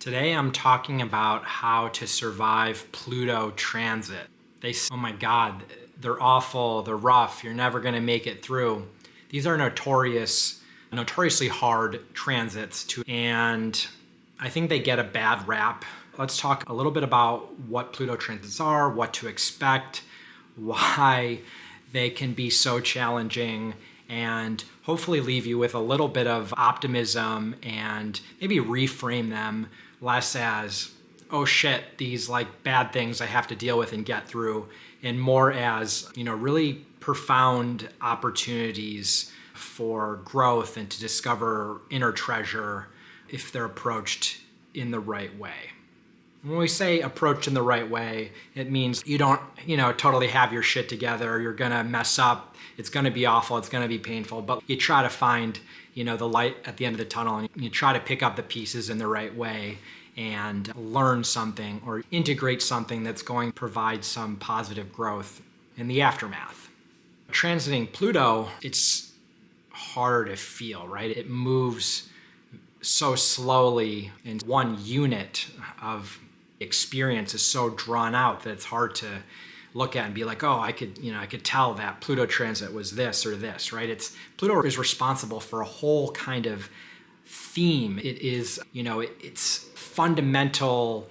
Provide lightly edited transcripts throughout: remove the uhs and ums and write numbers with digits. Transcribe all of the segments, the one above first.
Today I'm talking about how to survive Pluto transit. They say, oh my God, they're awful, they're rough, you're never gonna make it through. These are notoriously hard transits and I think they get a bad rap. Let's talk a little bit about what Pluto transits are, what to expect, why they can be so challenging, and hopefully leave you with a little bit of optimism and maybe reframe them less as, oh shit, these like bad things I have to deal with and get through, and more as, really profound opportunities for growth and to discover inner treasure if they're approached in the right way. When we say approached in the right way, it means you don't, totally have your shit together. You're gonna mess up. It's gonna be awful. It's gonna be painful. But you try to find, the light at the end of the tunnel, and you try to pick up the pieces in the right way and learn something or integrate something that's going to provide some positive growth in the aftermath. Transiting Pluto, it's harder to feel, right? It moves so slowly, and one unit of experience is so drawn out that it's hard to look at and be like, oh, I could tell that Pluto transit was this or this, right? Pluto is responsible for a whole kind of theme. It is, it's fundamental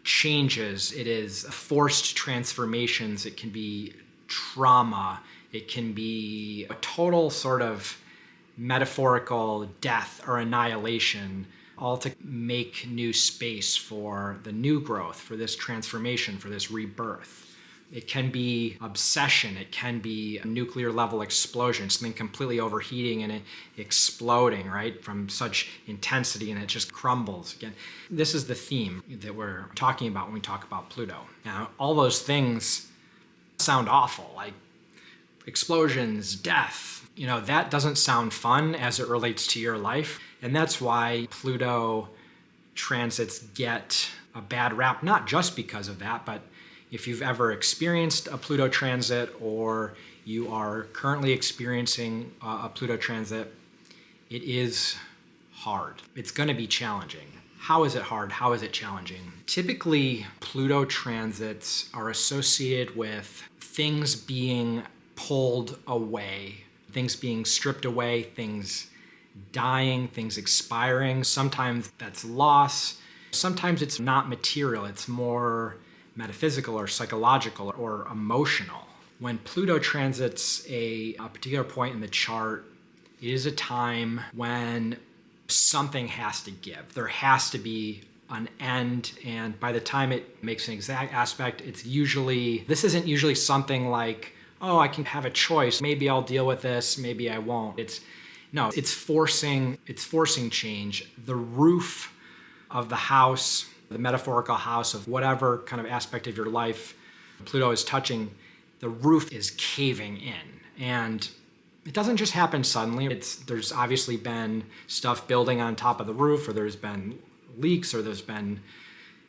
changes. It is forced transformations. It can be trauma. It can be a total sort of metaphorical death or annihilation, all to make new space for the new growth, for this transformation, for this rebirth. It can be obsession. It can be a nuclear level explosion, something completely overheating and exploding, right? From such intensity, and it just crumbles. Again, this is the theme that we're talking about when we talk about Pluto. Now, all those things sound awful, like explosions, death. That doesn't sound fun as it relates to your life. And that's why Pluto transits get a bad rap, not just because of that, but if you've ever experienced a Pluto transit or you are currently experiencing a Pluto transit, it is hard. It's going to be challenging. How is it hard? How is it challenging? Typically, Pluto transits are associated with things being pulled away, things being stripped away, things dying, things expiring. Sometimes that's loss. Sometimes it's not material. It's more metaphysical or psychological or emotional. When Pluto transits a particular point in the chart, it is a time when something has to give. There has to be an end, and by the time it makes an exact aspect, this isn't usually something like, oh, I can have a choice. Maybe I'll deal with this, maybe I won't. It's forcing change. The roof of the house, the metaphorical house of whatever kind of aspect of your life Pluto is touching, the roof is caving in. And it doesn't just happen suddenly. There's obviously been stuff building on top of the roof, or there's been leaks, or there's been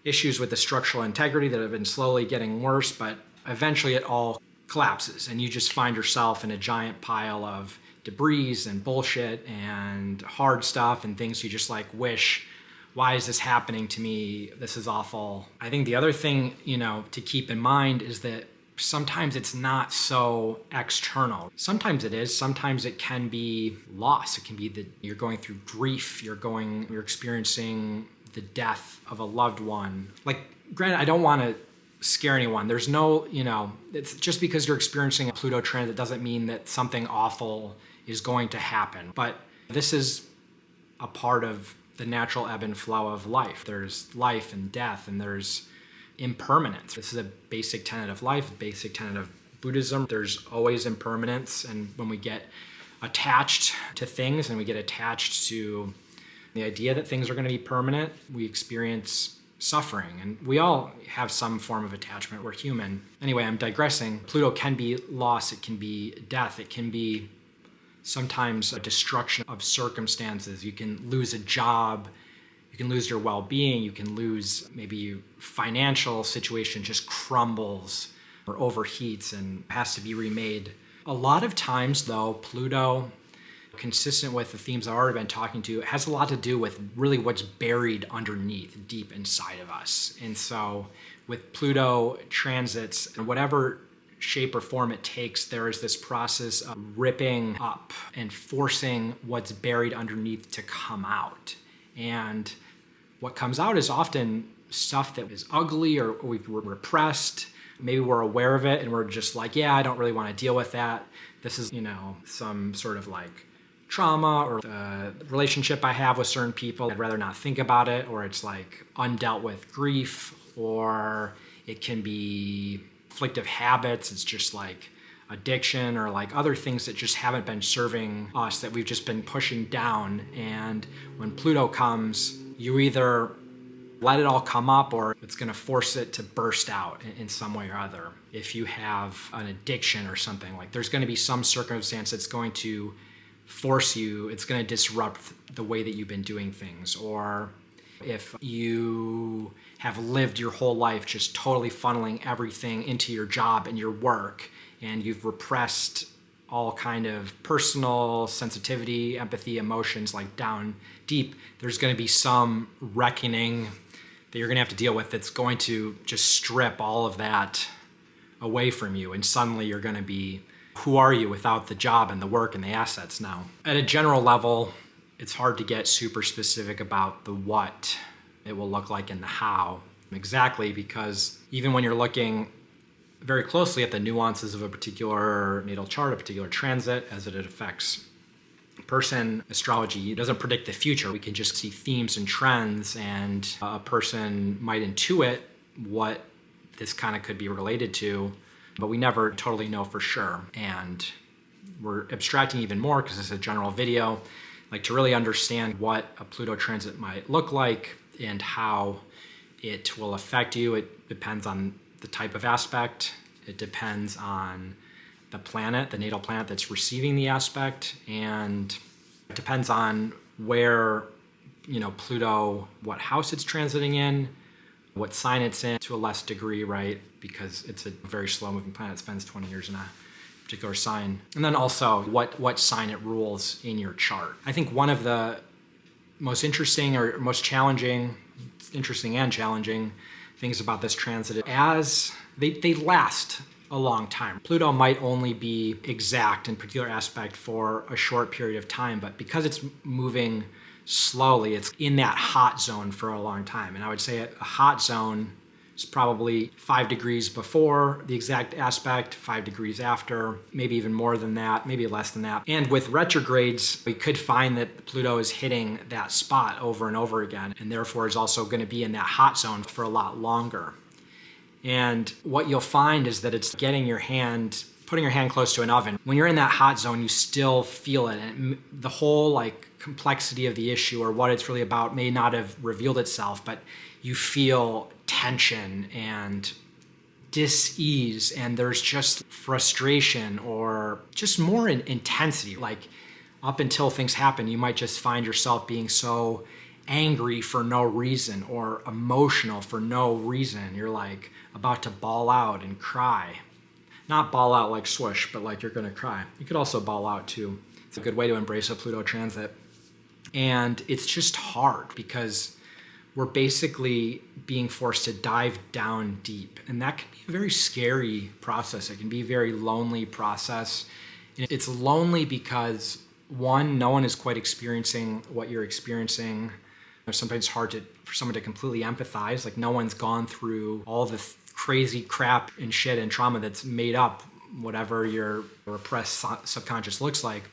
issues with the structural integrity that have been slowly getting worse, but eventually it all collapses and you just find yourself in a giant pile of debris and bullshit and hard stuff and things you just like wish, why is this happening to me? This is awful. I think the other thing, to keep in mind is that sometimes it's not so external. Sometimes it is. Sometimes it can be loss. It can be that you're going through grief. You're experiencing the death of a loved one. Like, granted, I don't want to scare anyone. There's no, it's just because you're experiencing a Pluto transit doesn't mean that something awful is going to happen. But this is a part of the natural ebb and flow of life. There's life and death, and there's impermanence. This is a basic tenet of life, a basic tenet of Buddhism. There's always impermanence, and when we get attached to things and we get attached to the idea that things are going to be permanent, we experience suffering, and we all have some form of attachment. We're human. Anyway, I'm digressing. Pluto can be loss. It can be death. It can be sometimes a destruction of circumstances. You can lose a job. You can lose your well-being. You can lose maybe your financial situation just crumbles or overheats and has to be remade. A lot of times, though, Pluto consistent with the themes I've already been talking to, it has a lot to do with really what's buried underneath, deep inside of us. And so with Pluto transits, and whatever shape or form it takes, there is this process of ripping up and forcing what's buried underneath to come out. And what comes out is often stuff that is ugly or we've repressed. Maybe we're aware of it and we're just like, yeah, I don't really want to deal with that. This is, some sort of like trauma or the relationship I have with certain people. I'd rather not think about it, or it's like undealt with grief, or it can be afflictive habits. It's just like addiction or like other things that just haven't been serving us, that we've just been pushing down. And when Pluto comes, you either let it all come up or it's going to force it to burst out in some way or other. If you have an addiction or something, like there's going to be some circumstance that's going to force you, it's going to disrupt the way that you've been doing things. Or if you have lived your whole life just totally funneling everything into your job and your work, and you've repressed all kind of personal sensitivity, empathy, emotions like down deep, there's going to be some reckoning that you're going to have to deal with that's going to just strip all of that away from you. And suddenly you're going to be, who are you without the job and the work and the assets now? At a general level, it's hard to get super specific about the what it will look like and the how exactly, because even when you're looking very closely at the nuances of a particular natal chart, a particular transit, as it affects person, astrology doesn't predict the future. We can just see themes and trends, and a person might intuit what this kind of could be related to, but we never totally know for sure. And we're abstracting even more because it's a general video, like to really understand what a Pluto transit might look like and how it will affect you. It depends on the type of aspect. It depends on the planet, the natal planet that's receiving the aspect, and it depends on where, Pluto, what house it's transiting in, what sign it's in to a less degree, right? Because it's a very slow moving planet. It spends 20 years in a particular sign. And then also what sign it rules in your chart. I think one of the most interesting or most challenging, interesting and challenging things about this transit, as they last a long time. Pluto might only be exact in particular aspect for a short period of time, but because it's moving slowly, it's in that hot zone for a long time. And I would say a hot zone is probably 5 degrees before the exact aspect, 5 degrees after, maybe even more than that, maybe less than that. And with retrogrades, we could find that Pluto is hitting that spot over and over again, and therefore is also going to be in that hot zone for a lot longer. And what you'll find is that it's putting your hand close to an oven. When you're in that hot zone, you still feel it. And the whole complexity of the issue or what it's really about may not have revealed itself, but you feel tension and dis-ease, and there's just frustration or just more intensity. Like up until things happen, you might just find yourself being so angry for no reason or emotional for no reason. You're like about to bawl out and cry. Not bawl out like swoosh, but like you're gonna cry. You could also bawl out too. It's a good way to embrace a Pluto transit. And it's just hard because we're basically being forced to dive down deep. And that can be a very scary process. It can be a very lonely process. It's lonely because, one, no one is quite experiencing what you're experiencing. Sometimes it's hard for someone to completely empathize. Like no one's gone through all the crazy crap and shit and trauma that's made up whatever your repressed subconscious looks like.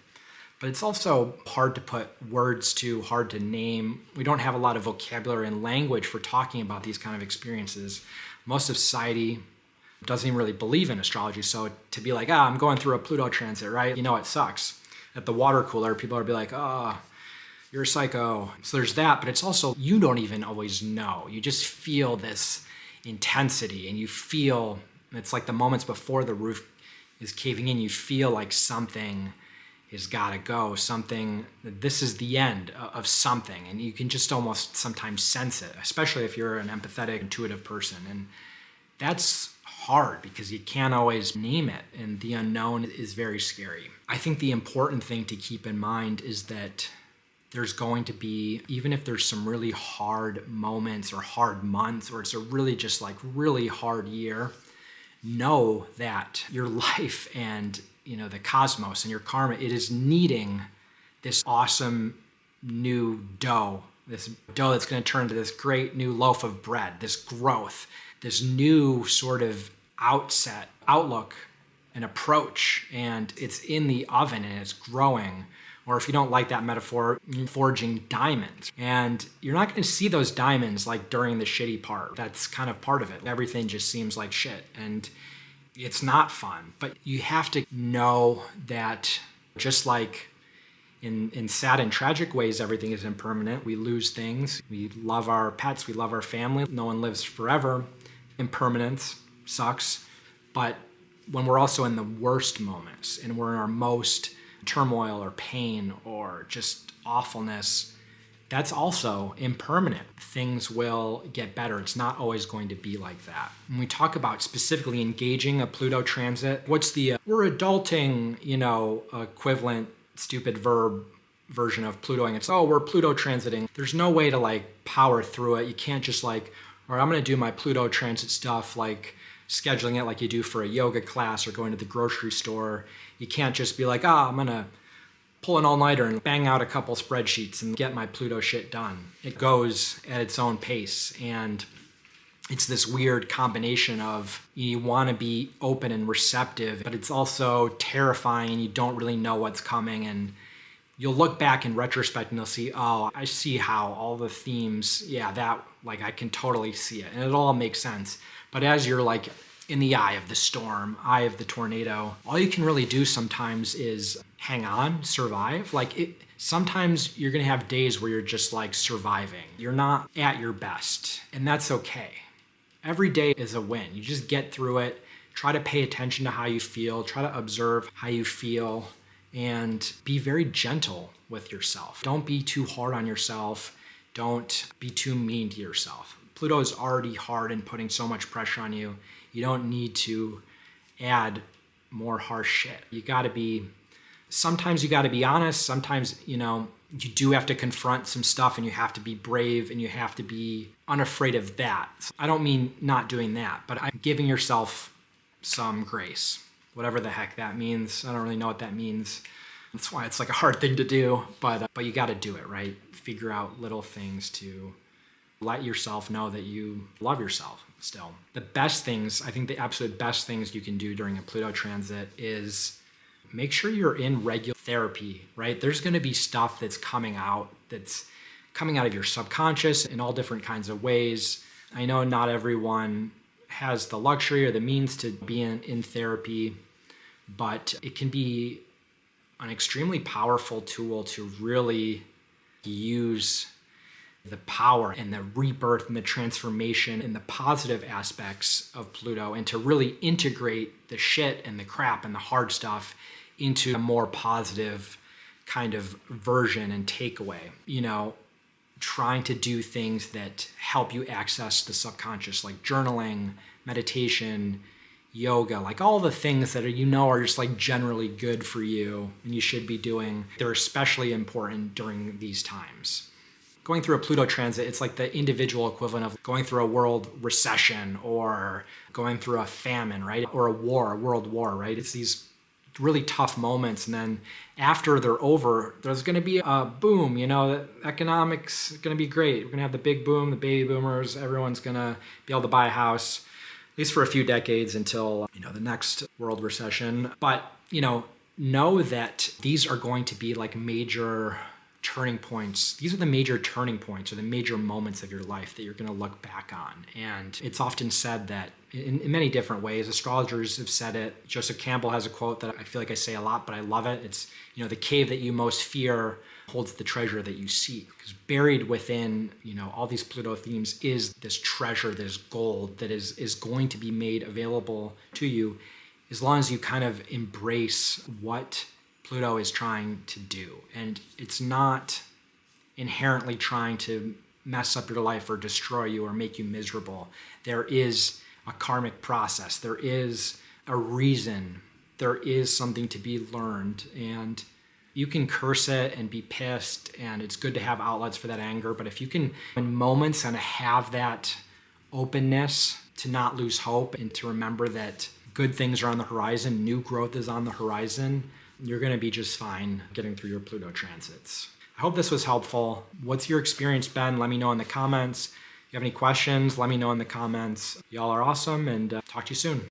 But it's also hard to put words to, hard to name. We don't have a lot of vocabulary and language for talking about these kind of experiences. Most of society doesn't even really believe in astrology. So to be like, I'm going through a Pluto transit, right? It sucks. At the water cooler, people are be like, you're a psycho. So there's that, but it's also, you don't even always know. You just feel this intensity, and you feel, it's like the moments before the roof is caving in, you feel like something has got to go, this is the end of something, and you can just almost sometimes sense it, especially if you're an empathetic, intuitive person. And that's hard. hard because you can't always name it, and the unknown is very scary. I think the important thing to keep in mind is that there's going to be, even if there's some really hard moments or hard months, or it's a really just like really hard year, know that your life and the cosmos and your karma, it is needing this awesome new dough, this dough that's going to turn into this great new loaf of bread, this growth, this new sort of outlook and approach, and it's in the oven and it's growing. Or if you don't like that metaphor, you're forging diamonds. And you're not going to see those diamonds like during the shitty part. That's kind of part of it. Everything just seems like shit and it's not fun. But you have to know that just like in sad and tragic ways, everything is impermanent. We lose things. We love our pets. We love our family. No one lives forever. Impermanence sucks. But when we're also in the worst moments and we're in our most turmoil or pain or just awfulness, that's also impermanent. Things will get better. It's not always going to be like that. When we talk about specifically engaging a Pluto transit, what's the we're adulting, equivalent stupid verb version of Plutoing? It's, oh, we're Pluto transiting. There's no way to like power through it. You can't just like, all right, I'm going to do my Pluto transit stuff, like scheduling it like you do for a yoga class or going to the grocery store. You can't just be like, I'm going to pull an all-nighter and bang out a couple spreadsheets and get my Pluto shit done. It goes at its own pace. And it's this weird combination of you want to be open and receptive, but it's also terrifying and you don't really know what's coming. And you'll look back in retrospect and you'll see, oh, I see how all the themes, that like I can totally see it. And it all makes sense. But as you're like in the eye of the storm, eye of the tornado, all you can really do sometimes is hang on, survive. Sometimes you're going to have days where you're just like surviving. You're not at your best, and that's okay. Every day is a win. You just get through it. Try to pay attention to how you feel. Try to observe how you feel and be very gentle with yourself. Don't be too hard on yourself. Don't be too mean to yourself. Pluto is already hard and putting so much pressure on you. You don't need to add more harsh shit. Sometimes you got to be honest. Sometimes, you do have to confront some stuff and you have to be brave and you have to be unafraid of that. So I don't mean not doing that, but I'm giving yourself some grace, whatever the heck that means. I don't really know what that means. That's why it's like a hard thing to do, but you got to do it, right? Figure out little things to let yourself know that you love yourself still. The best things, I think the absolute best things you can do during a Pluto transit is make sure you're in regular therapy, right? There's going to be stuff that's coming out of your subconscious in all different kinds of ways. I know not everyone has the luxury or the means to be in therapy, but it can be an extremely powerful tool to really use the power and the rebirth and the transformation and the positive aspects of Pluto, and to really integrate the shit and the crap and the hard stuff into a more positive kind of version and takeaway. Trying to do things that help you access the subconscious, like journaling, meditation, yoga, like all the things that are just like generally good for you and you should be doing. They're especially important during these times. Going through a Pluto transit, it's like the individual equivalent of going through a world recession or going through a famine, right? Or a world war, right? It's these really tough moments. And then after they're over, there's going to be a boom, the economics is going to be great. We're going to have the big boom, the baby boomers, everyone's going to be able to buy a house, at least for a few decades until, the next world recession. But, know that these are going to be like major turning points. These are the major turning points or the major moments of your life that you're going to look back on. And it's often said that in many different ways. Astrologers have said it. Joseph Campbell has a quote that I feel like I say a lot, but I love it. It's, the cave that you most fear holds the treasure that you seek. Because buried within, all these Pluto themes is this treasure, this gold that is going to be made available to you as long as you kind of embrace what Pluto is trying to do. And it's not inherently trying to mess up your life or destroy you or make you miserable. There is a karmic process. There is a reason. There is something to be learned. And you can curse it and be pissed, and it's good to have outlets for that anger. But if you can, in moments, kind of have that openness to not lose hope and to remember that good things are on the horizon, new growth is on the horizon, you're going to be just fine getting through your Pluto transits. I hope this was helpful. What's your experience been? Let me know in the comments. If you have any questions, let me know in the comments. Y'all are awesome, and talk to you soon.